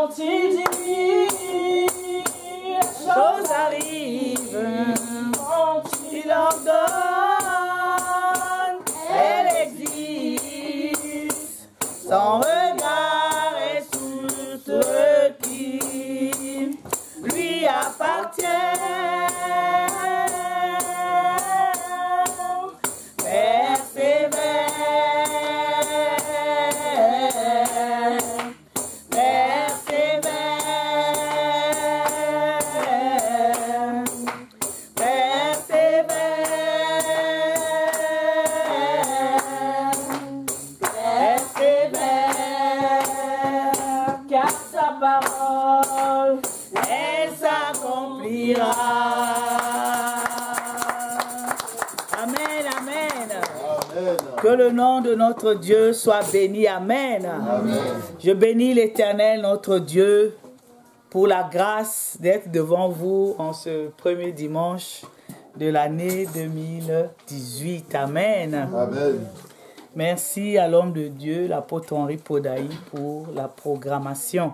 quand il dit, les choses arrivent. Quand il ordonne, elle existe. Son regard est sur ce qui lui appartient. Que le nom de notre Dieu soit béni. Amen. Amen. Je bénis l'Éternel, notre Dieu, pour la grâce d'être devant vous en ce premier dimanche de l'année 2018. Amen. Amen. Merci à l'homme de Dieu, l'apôtre Henri Podaï, pour la programmation.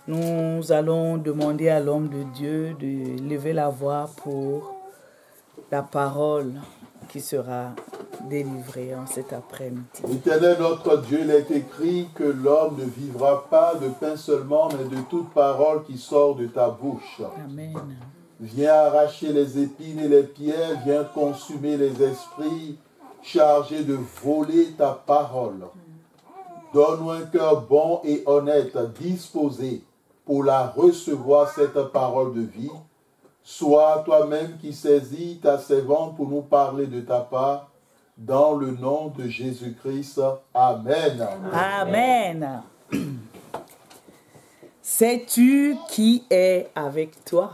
Nous allons demander à l'homme de Dieu de lever la voix pour la parole qui sera délivrée en cet après-midi. Éternel notre Dieu, il est écrit que l'homme ne vivra pas de pain seulement, mais de toute parole qui sort de ta bouche. Amen. Viens arracher les épines et les pierres, viens consumer les esprits chargés de voler ta parole. Donne-nous un cœur bon et honnête, disposé pour la recevoir, cette parole de vie. Sois toi-même qui saisis ta servante pour nous parler de ta part, dans le nom de Jésus-Christ. Amen. Amen. Sais-tu qui est avec toi?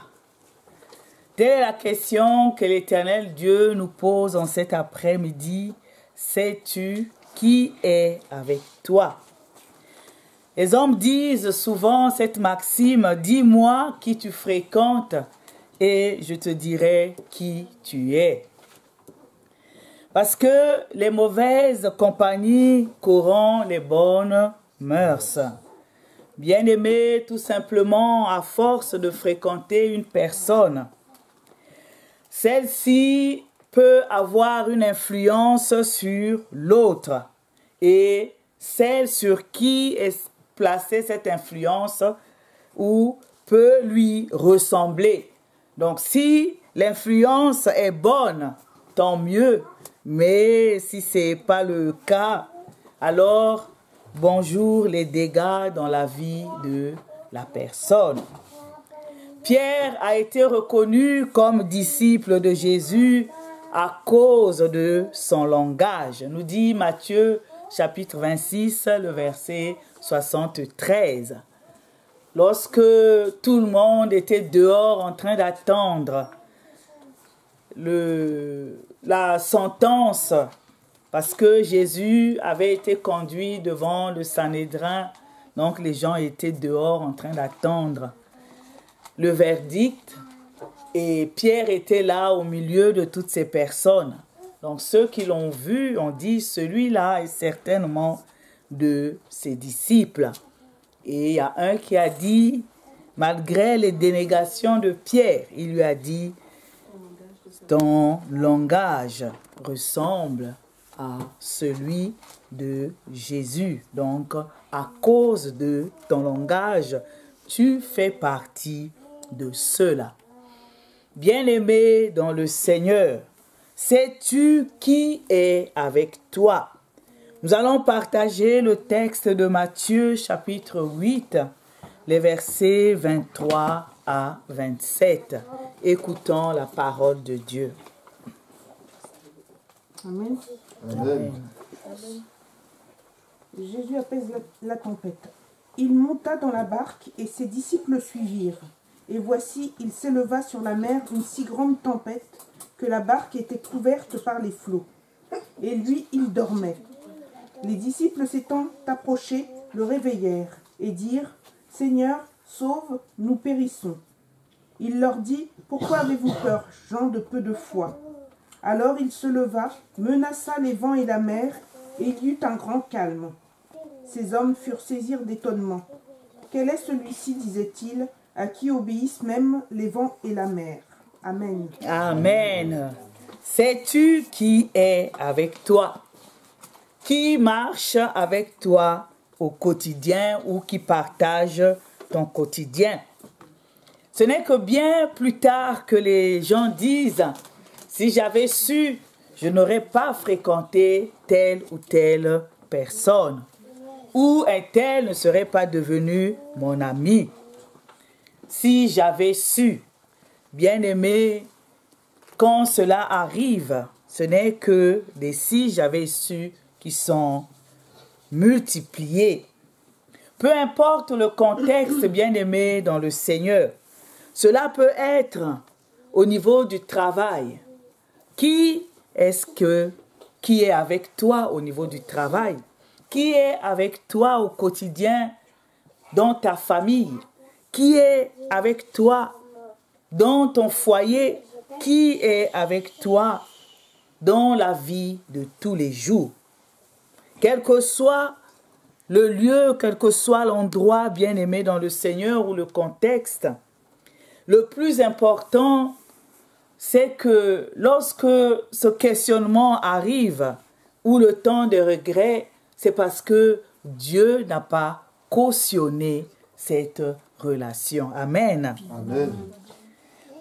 Telle est la question que l'Éternel Dieu nous pose en cet après-midi. Sais-tu qui est avec toi? Les hommes disent souvent cette maxime, dis-moi qui tu fréquentes et je te dirai qui tu es. Parce que les mauvaises compagnies corrompent les bonnes mœurs. Bien-aimé, tout simplement, à force de fréquenter une personne, celle-ci peut avoir une influence sur l'autre. Et celle sur qui est placée cette influence ou peut lui ressembler. Donc, si l'influence est bonne, tant mieux. Mais si ce n'est pas le cas, alors bonjour les dégâts dans la vie de la personne. Pierre a été reconnu comme disciple de Jésus à cause de son langage. Nous dit Matthieu chapitre 26, le verset 73. Lorsque tout le monde était dehors en train d'attendre la sentence, parce que Jésus avait été conduit devant le Sanhédrin, donc les gens étaient dehors en train d'attendre le verdict, et Pierre était là au milieu de toutes ces personnes. Donc ceux qui l'ont vu ont dit, celui-là est certainement de ses disciples. Et il y a un qui a dit, malgré les dénégations de Pierre, il lui a dit, ton langage ressemble à celui de Jésus. Donc, à cause de ton langage, tu fais partie de ceux-là. Bien-aimé dans le Seigneur, sais-tu qui est avec toi? Nous allons partager le texte de Matthieu chapitre 8, les versets 23 à 27. Écoutons la parole de Dieu. Amen. Amen. Jésus apaise la tempête. Il monta dans la barque et ses disciples le suivirent. Et voici, il s'éleva sur la mer une si grande tempête que la barque était couverte par les flots. Et lui, il dormait. Les disciples s'étant approchés, le réveillèrent et dirent, « Seigneur, sauve, nous périssons. » Il leur dit, « Pourquoi avez-vous peur, gens de peu de foi ?» Alors il se leva, menaça les vents et la mer, et il y eut un grand calme. Ces hommes furent saisis d'étonnement, Quel est celui-ci, disait-il, à qui obéissent même les vents et la mer? Amen. Amen. Sais-tu qui est avec toi? Qui marche avec toi au quotidien ou qui partage ton quotidien? Ce n'est que bien plus tard que les gens disent « Si j'avais su, je n'aurais pas fréquenté telle ou telle personne. » Ou un tel ne serait pas devenu mon ami. Si j'avais su, bien-aimé, quand cela arrive, ce n'est que des si j'avais su qui sont multipliés. Peu importe le contexte, bien-aimé dans le Seigneur, cela peut être au niveau du travail. Qui est avec toi au niveau du travail? Qui est avec toi au quotidien dans ta famille? Qui est avec toi dans ton foyer? Qui est avec toi dans la vie de tous les jours? Quel que soit le lieu, quel que soit l'endroit, bien-aimé dans le Seigneur ou le contexte, le plus important, c'est que lorsque ce questionnement arrive ou le temps de regret, c'est parce que Dieu n'a pas cautionné cette relation. Amen. Amen.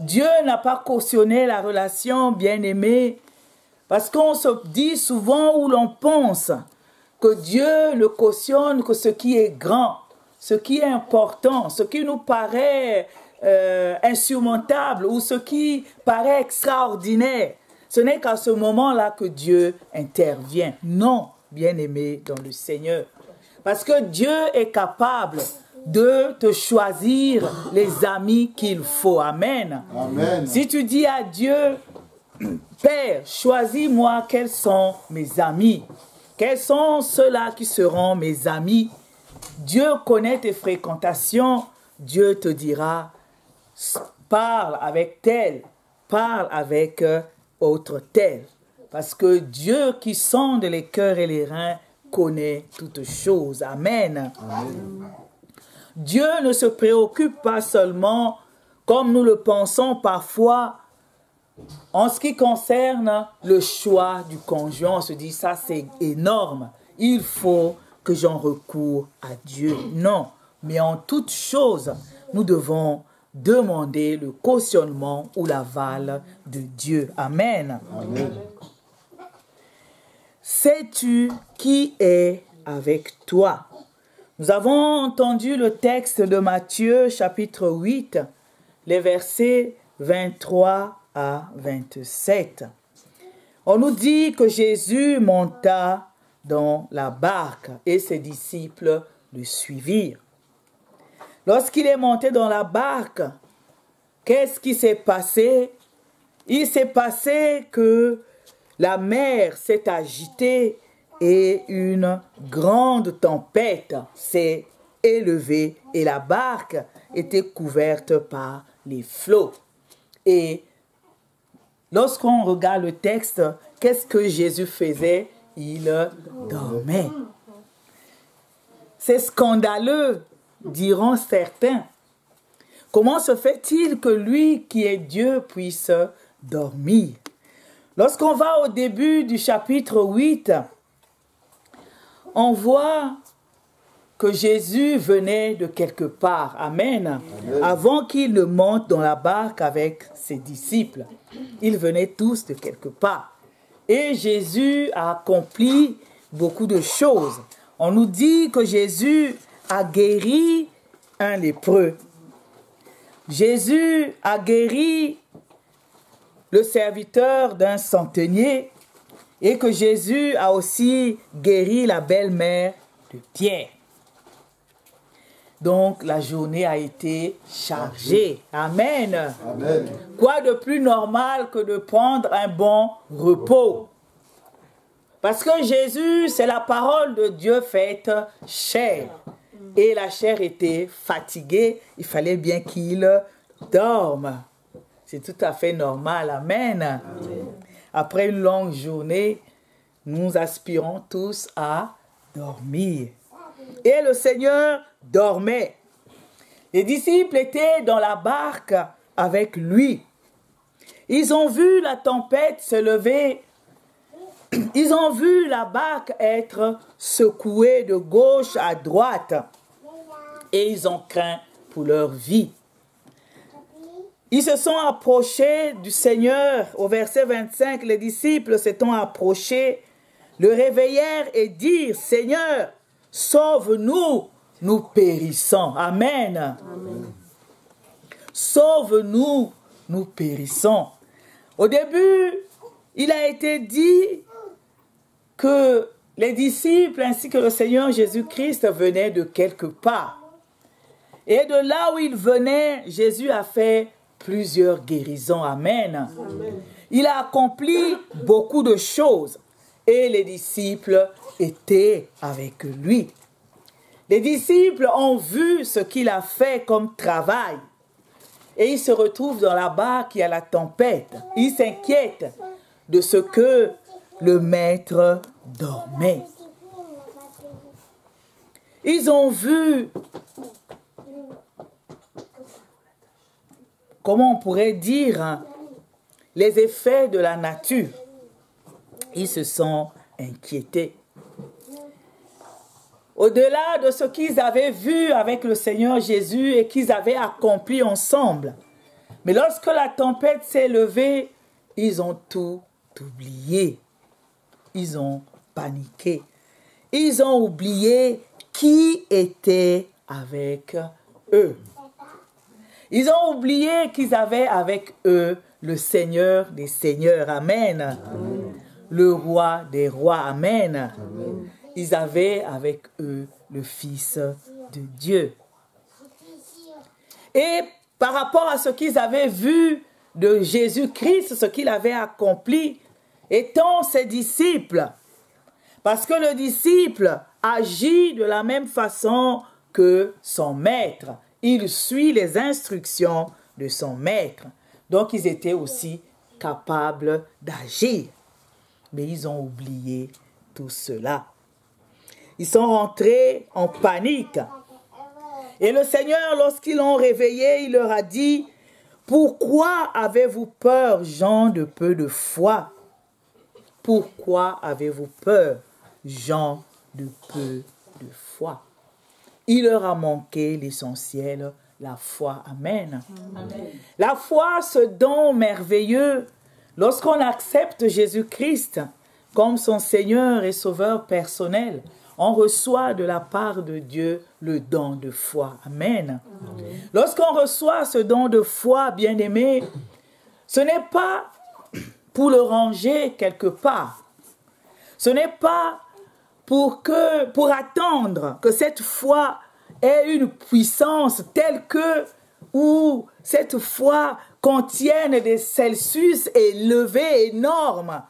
Dieu n'a pas cautionné la relation, bien-aimée, parce qu'on se dit souvent ou l'on pense que Dieu ne cautionne que ce qui est grand, ce qui est important, ce qui nous paraît insurmontable ou ce qui paraît extraordinaire. Ce n'est qu'à ce moment-là que Dieu intervient. Non, bien-aimé dans le Seigneur. Parce que Dieu est capable de te choisir les amis qu'il faut. Amen. Amen. Si tu dis à Dieu, Père, choisis-moi quels sont mes amis. Quels sont ceux-là qui seront mes amis? Dieu connaît tes fréquentations. Dieu te dira, parle avec tel, parle avec autre tel. Parce que Dieu qui sonde les cœurs et les reins connaît toutes choses. Amen. Amen. Dieu ne se préoccupe pas seulement, comme nous le pensons parfois, en ce qui concerne le choix du conjoint. On se dit, ça c'est énorme, il faut que j'en recours à Dieu. Non, mais en toute chose, nous devons demander le cautionnement ou l'aval de Dieu. Amen. Amen. Sais-tu qui est avec toi? Nous avons entendu le texte de Matthieu, chapitre 8, les versets 23 à 27. On nous dit que Jésus monta dans la barque et ses disciples le suivirent. Lorsqu'il est monté dans la barque, qu'est-ce qui s'est passé? Il s'est passé que la mer s'est agitée et une grande tempête s'est élevée et la barque était couverte par les flots. Et lorsqu'on regarde le texte, qu'est-ce que Jésus faisait? Il dormait. C'est scandaleux, diront certains. Comment se fait-il que lui qui est Dieu puisse dormir? Lorsqu'on va au début du chapitre 8, on voit que Jésus venait de quelque part. Amen. Amen. Avant qu'il ne monte dans la barque avec ses disciples, ils venaient tous de quelque part. Et Jésus a accompli beaucoup de choses. On nous dit que Jésus a guéri un lépreux. Jésus a guéri le serviteur d'un centenier et que Jésus a aussi guéri la belle-mère de Pierre. Donc la journée a été chargée. Amen. Amen. Quoi de plus normal que de prendre un bon repos? Parce que Jésus, c'est la parole de Dieu faite chair. Et la chair était fatiguée, il fallait bien qu'il dorme. C'est tout à fait normal. Amen. Amen. Après une longue journée, nous aspirons tous à dormir. Et le Seigneur dormait. Les disciples étaient dans la barque avec lui. Ils ont vu la tempête se lever. Ils ont vu la barque être secouée de gauche à droite. Et ils ont craint pour leur vie. Ils se sont approchés du Seigneur. Au verset 25, les disciples s'étant approchés, le réveillèrent et dirent, « Seigneur, sauve-nous, nous périssons. » Amen. Amen. Sauve-nous, nous périssons. Au début, il a été dit que les disciples ainsi que le Seigneur Jésus-Christ venaient de quelque part. Et de là où ils venaient, Jésus a fait plusieurs guérisons. Amen. Amen. Il a accompli beaucoup de choses et les disciples étaient avec lui. Les disciples ont vu ce qu'il a fait comme travail et ils se retrouvent dans la barque, il y a la tempête. Ils s'inquiètent de ce que le maître dormait. Ils ont vu, comment on pourrait dire, les effets de la nature. Ils se sont inquiétés. Au-delà de ce qu'ils avaient vu avec le Seigneur Jésus et qu'ils avaient accompli ensemble. Mais lorsque la tempête s'est levée, ils ont tout oublié. Ils ont paniqué. Ils ont oublié qui était avec eux. Ils ont oublié qu'ils avaient avec eux le Seigneur des Seigneurs. Amen. Amen. Le Roi des Rois. Amen. Amen. Ils avaient avec eux le Fils de Dieu. Et par rapport à ce qu'ils avaient vu de Jésus-Christ, ce qu'il avait accompli, étant ses disciples, parce que le disciple agit de la même façon que son maître. Il suit les instructions de son maître. Donc, ils étaient aussi capables d'agir. Mais ils ont oublié tout cela. Ils sont rentrés en panique. Et le Seigneur, lorsqu'ils l'ont réveillé, il leur a dit, « Pourquoi avez-vous peur, gens de peu de foi? Pourquoi avez-vous peur, gens de peu de foi? » Il leur a manqué l'essentiel, la foi. Amen. Amen. La foi, ce don merveilleux, lorsqu'on accepte Jésus-Christ comme son Seigneur et Sauveur personnel, on reçoit de la part de Dieu le don de foi. Amen. Amen. Lorsqu'on reçoit ce don de foi, bien-aimé, ce n'est pas pour le ranger quelque part. Ce n'est pas pour attendre que cette foi ait une puissance telle que, ou cette foi contienne des Celsius élevés, énormes,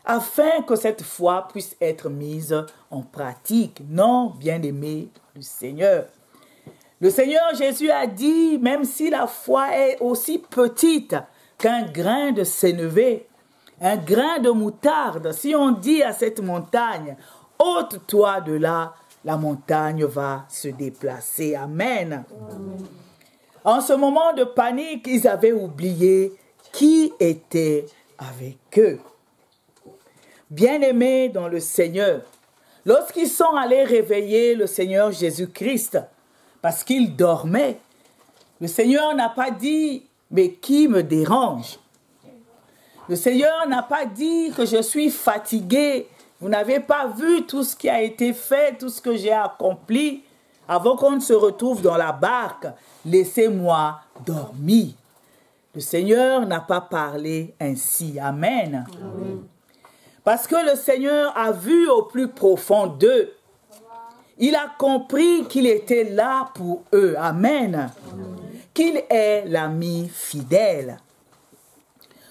afin que cette foi puisse être mise en pratique. Non, bien-aimé du Seigneur. Le Seigneur Jésus a dit, même si la foi est aussi petite qu'un grain de sénévé, un grain de moutarde, si on dit à cette montagne, ôte-toi de là, la montagne va se déplacer. Amen. Amen. En ce moment de panique, ils avaient oublié qui était avec eux. Bien-aimés dans le Seigneur, lorsqu'ils sont allés réveiller le Seigneur Jésus-Christ, parce qu'il dormait, le Seigneur n'a pas dit, mais qui me dérange? Le Seigneur n'a pas dit que je suis fatigué. Vous n'avez pas vu tout ce qui a été fait, tout ce que j'ai accompli. Avant qu'on ne se retrouve dans la barque, laissez-moi dormir. Le Seigneur n'a pas parlé ainsi. Amen. Amen. Parce que le Seigneur a vu au plus profond d'eux. Il a compris qu'il était là pour eux. Amen. Amen. Qu'il est l'ami fidèle.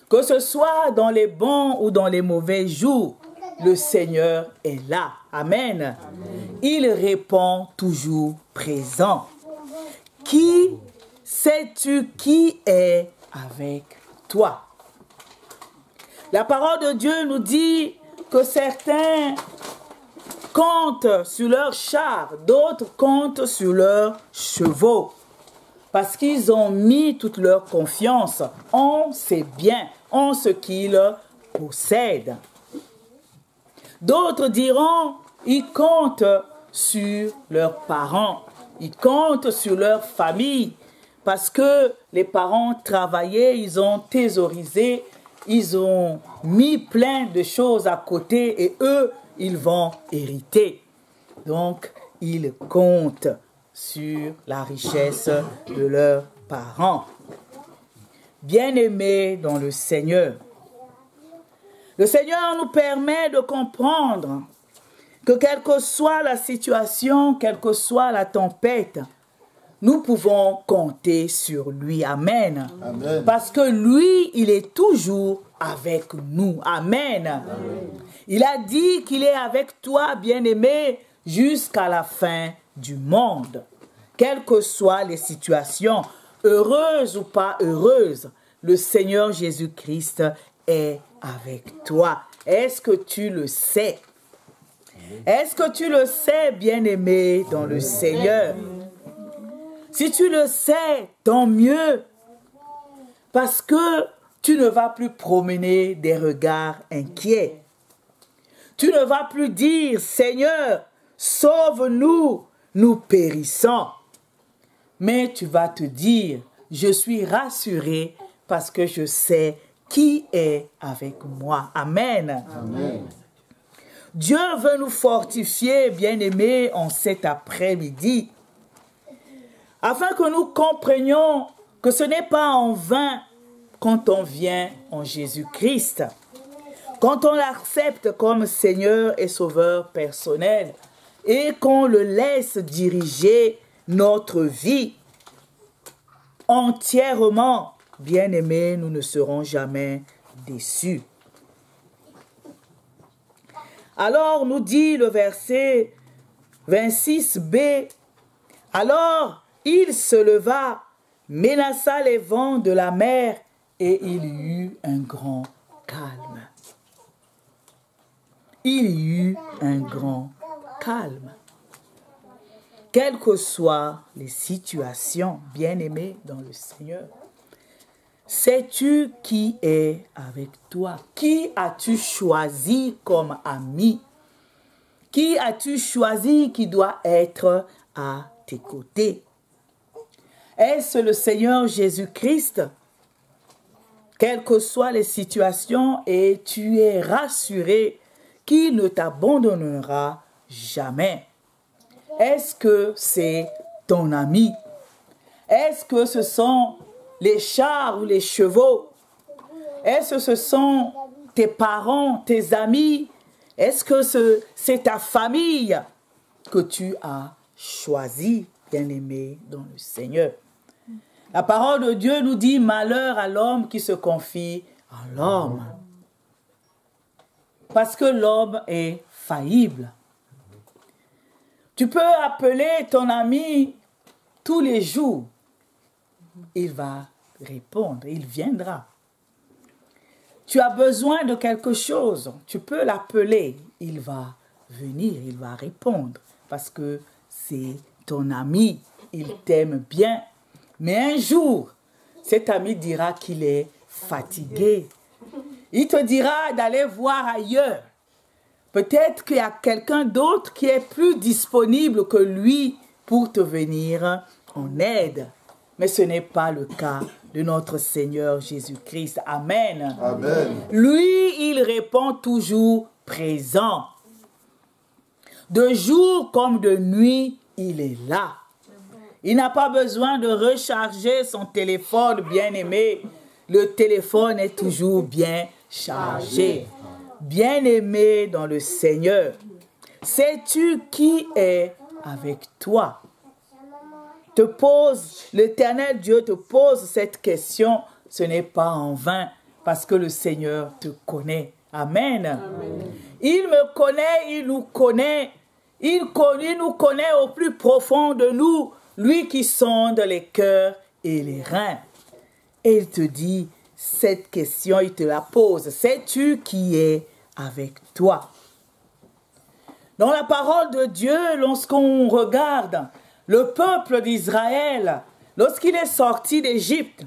Que ce soit dans les bons ou dans les mauvais jours, le Seigneur est là. Amen. Amen. Il répond toujours présent. Qui sais-tu qui est avec toi? La parole de Dieu nous dit que certains comptent sur leurs chars, d'autres comptent sur leurs chevaux. parce qu'ils ont mis toute leur confiance en ses biens, en ce qu'ils possèdent. D'autres diront, ils comptent sur leurs parents, ils comptent sur leur famille, parce que les parents travaillaient, ils ont thésaurisé, ils ont mis plein de choses à côté et eux, ils vont hériter. Donc, ils comptent sur la richesse de leurs parents. Bien-aimés dans le Seigneur nous permet de comprendre que quelle que soit la situation, quelle que soit la tempête, nous pouvons compter sur lui. Amen. Amen. Parce que lui, il est toujours avec nous. Amen. Amen. Il a dit qu'il est avec toi, bien-aimé, jusqu'à la fin du monde. Quelles que soient les situations, heureuses ou pas heureuses, le Seigneur Jésus-Christ est avec toi. Est-ce que tu le sais? Est-ce que tu le sais, bien-aimé dans le Seigneur? Si tu le sais, tant mieux, parce que tu ne vas plus promener des regards inquiets. Tu ne vas plus dire, Seigneur, sauve-nous, nous périssons. Mais tu vas te dire, je suis rassuré parce que je sais qui est avec moi. Amen. Amen. Dieu veut nous fortifier, bien-aimés, en cet après-midi, afin que nous comprenions que ce n'est pas en vain quand on vient en Jésus-Christ, quand on l'accepte comme Seigneur et Sauveur personnel et qu'on le laisse diriger notre vie entièrement, bien-aimés, nous ne serons jamais déçus. Alors, nous dit le verset 26b, « Alors, il se leva, menaça les vents de la mer, et il y eut un grand calme. » Il y eut un grand calme. Quelles que soient les situations, bien-aimées dans le Seigneur, sais-tu qui est avec toi? Qui as-tu choisi comme ami? Qui as-tu choisi qui doit être à tes côtés? Est-ce le Seigneur Jésus-Christ? Quelles que soient les situations, et tu es rassuré qu'il ne t'abandonnera jamais. Est-ce que c'est ton ami? Est-ce que ce sont les chars ou les chevaux? Est-ce que ce sont tes parents, tes amis? Est-ce que c'est ta famille que tu as choisi, bien-aimé dans le Seigneur? La parole de Dieu nous dit, malheur à l'homme qui se confie en l'homme. Parce que l'homme est faillible. Tu peux appeler ton ami tous les jours. Il va répondre, il viendra. Tu as besoin de quelque chose, tu peux l'appeler, il va venir, il va répondre. Parce que c'est ton ami, il t'aime bien. Mais un jour, cet ami dira qu'il est fatigué. Il te dira d'aller voir ailleurs. Peut-être qu'il y a quelqu'un d'autre qui est plus disponible que lui pour te venir en aide. Mais ce n'est pas le cas de notre Seigneur Jésus-Christ. Amen. Amen. Lui, il répond toujours présent. De jour comme de nuit, il est là. Il n'a pas besoin de recharger son téléphone, bien-aimé. Le téléphone est toujours bien chargé. Bien-aimé dans le Seigneur, sais-tu qui est avec toi? L'Éternel Dieu te pose cette question, ce n'est pas en vain, parce que le Seigneur te connaît. Amen. Amen. Il me connaît, il nous connaît. Il nous connaît au plus profond de nous, lui qui sonde les cœurs et les reins. Et il te dit cette question, il te la pose. Sais-tu qui est avec toi? Dans la parole de Dieu, lorsqu'on regarde le peuple d'Israël, lorsqu'il est sorti d'Égypte,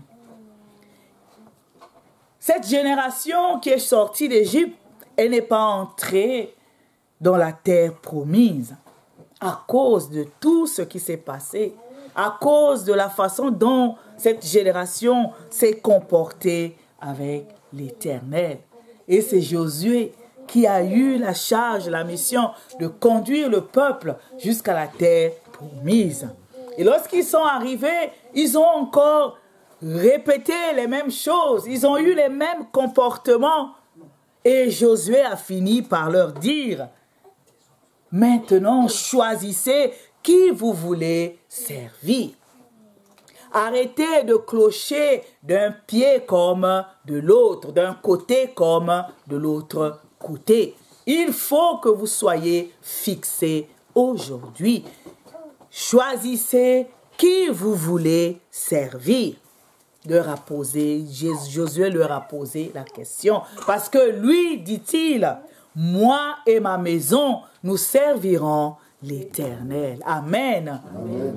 cette génération qui est sortie d'Égypte, elle n'est pas entrée dans la terre promise à cause de tout ce qui s'est passé, à cause de la façon dont cette génération s'est comportée avec l'Éternel. Et c'est Josué qui a eu la charge, la mission de conduire le peuple jusqu'à la terre promise. Et lorsqu'ils sont arrivés, ils ont encore répété les mêmes choses. Ils ont eu les mêmes comportements. Et Josué a fini par leur dire, maintenant choisissez qui vous voulez servir. Arrêtez de clocher d'un pied comme de l'autre, d'un côté comme de l'autre côté. Il faut que vous soyez fixés aujourd'hui. Choisissez qui vous voulez servir. Josué leur a posé la question. Parce que lui, dit-il, moi et ma maison, nous servirons l'Éternel. Amen. Amen.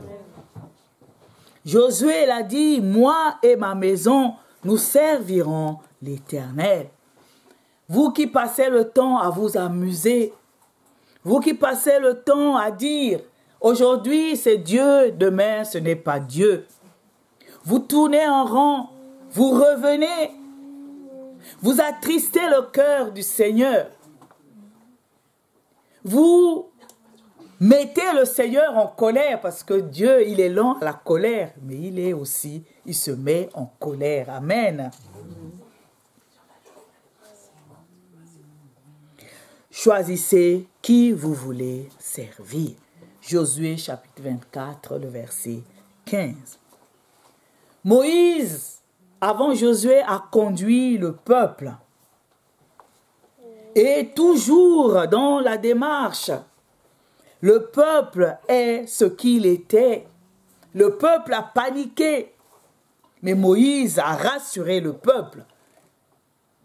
Josué l'a dit, moi et ma maison, nous servirons l'Éternel. Vous qui passez le temps à vous amuser, vous qui passez le temps à dire, aujourd'hui c'est Dieu, demain ce n'est pas Dieu. Vous tournez en rond, vous revenez, vous attristez le cœur du Seigneur. Vous mettez le Seigneur en colère parce que Dieu, il est lent à la colère, mais il se met en colère. Amen. Choisissez qui vous voulez servir. Josué chapitre 24, le verset 15. Moïse, avant Josué, a conduit le peuple. Et toujours dans la démarche, le peuple est ce qu'il était. Le peuple a paniqué. Mais Moïse a rassuré le peuple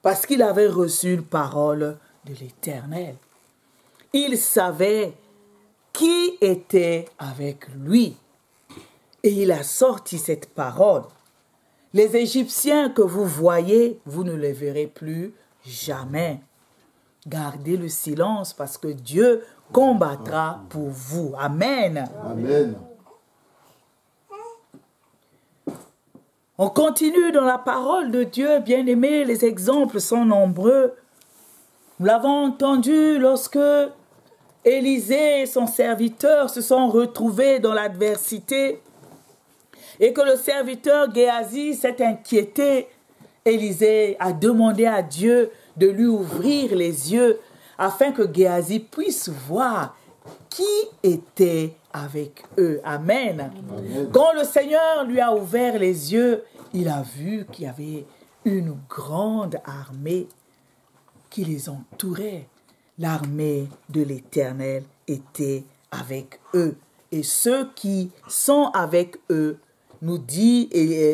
parce qu'il avait reçu une parole de l'Éternel. Il savait qui était avec lui. Et il a sorti cette parole. Les Égyptiens que vous voyez, vous ne les verrez plus jamais. Gardez le silence parce que Dieu combattra pour vous. Amen. Amen. On continue dans la parole de Dieu, bien-aimés, les exemples sont nombreux. Nous l'avons entendu lorsque Élisée et son serviteur se sont retrouvés dans l'adversité et que le serviteur Géasi s'est inquiété. Élisée a demandé à Dieu de lui ouvrir les yeux afin que Géasi puisse voir qui était avec eux. Amen. Amen. Quand le Seigneur lui a ouvert les yeux, il a vu qu'il y avait une grande armée qui les entourait. L'armée de l'Éternel était avec eux. Et ceux qui sont avec eux,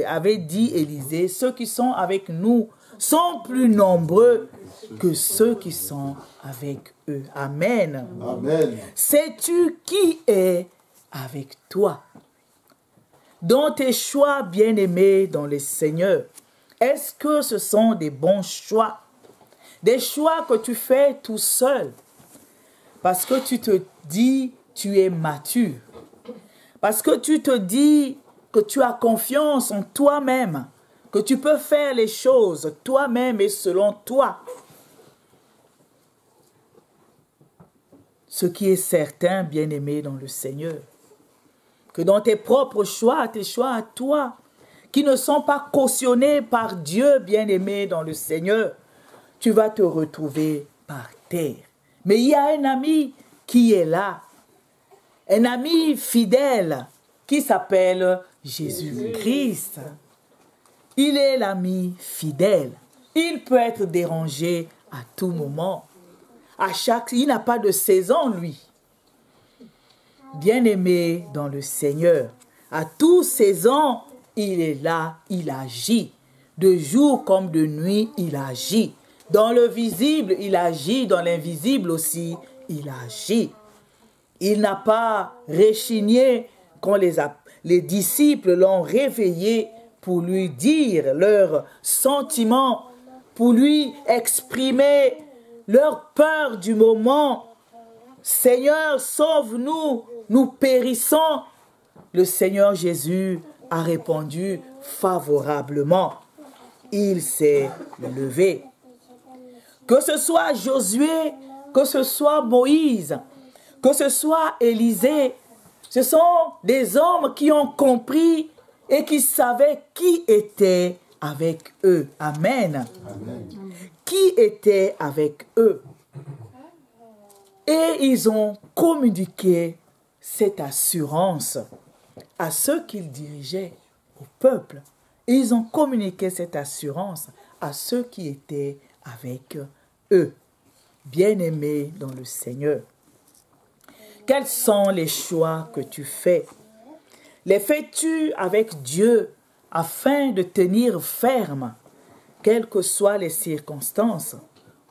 avait dit Élisée, ceux qui sont avec nous sont plus nombreux que ceux qui sont avec eux. Amen. Amen. Sais-tu qui est avec toi? Dans tes choix bien-aimés dans le Seigneur, est-ce que ce sont des bons choix? Des choix que tu fais tout seul parce que tu te dis tu es mature. Parce que tu te dis que tu as confiance en toi-même, que tu peux faire les choses toi-même et selon toi. Ce qui est certain, bien-aimé dans le Seigneur, que dans tes propres choix, tes choix à toi, qui ne sont pas cautionnés par Dieu, bien-aimé dans le Seigneur, tu vas te retrouver par terre. Mais il y a un ami qui est là, un ami fidèle qui s'appelle Jésus-Christ. Il est l'ami fidèle. Il peut être dérangé à tout moment. Il n'a pas de saison, lui. Bien-aimé dans le Seigneur, à toute saison, il est là, il agit. De jour comme de nuit, il agit. Dans le visible, il agit. Dans l'invisible aussi, il agit. Il n'a pas rechigné les disciples l'ont réveillé pour lui dire leurs sentiments, pour lui exprimer leur peur du moment. Seigneur, sauve-nous, nous périssons. Le Seigneur Jésus a répondu favorablement. Il s'est levé. Que ce soit Josué, que ce soit Moïse, que ce soit Élisée, ce sont des hommes qui ont compris et qui savaient qui était avec eux. Amen. Amen. Qui était avec eux. Et ils ont communiqué cette assurance à ceux qu'ils dirigeaient, au peuple. Et ils ont communiqué cette assurance à ceux qui étaient avec eux. Bien-aimés dans le Seigneur. Quels sont les choix que tu fais? Les fais-tu avec Dieu afin de tenir ferme, quelles que soient les circonstances,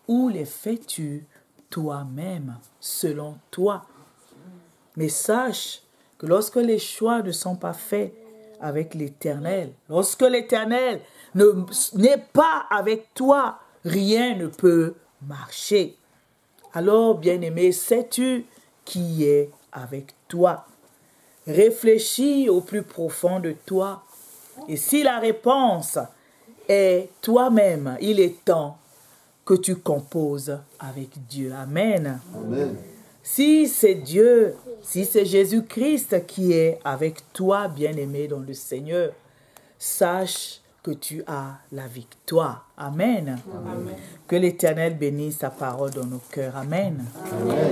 ou les fais-tu toi-même, selon toi? Mais sache que lorsque les choix ne sont pas faits avec l'Éternel, lorsque l'Éternel n'est pas avec toi, rien ne peut marcher. Alors, bien-aimé, sais-tu qui est avec toi? Réfléchis au plus profond de toi. Et si la réponse est toi-même, il est temps que tu composes avec Dieu. Amen. Amen. Si c'est Dieu, si c'est Jésus-Christ qui est avec toi, bien-aimé dans le Seigneur, sache que tu as la victoire. Amen. Amen. Que l'Éternel bénisse sa parole dans nos cœurs. Amen. Amen.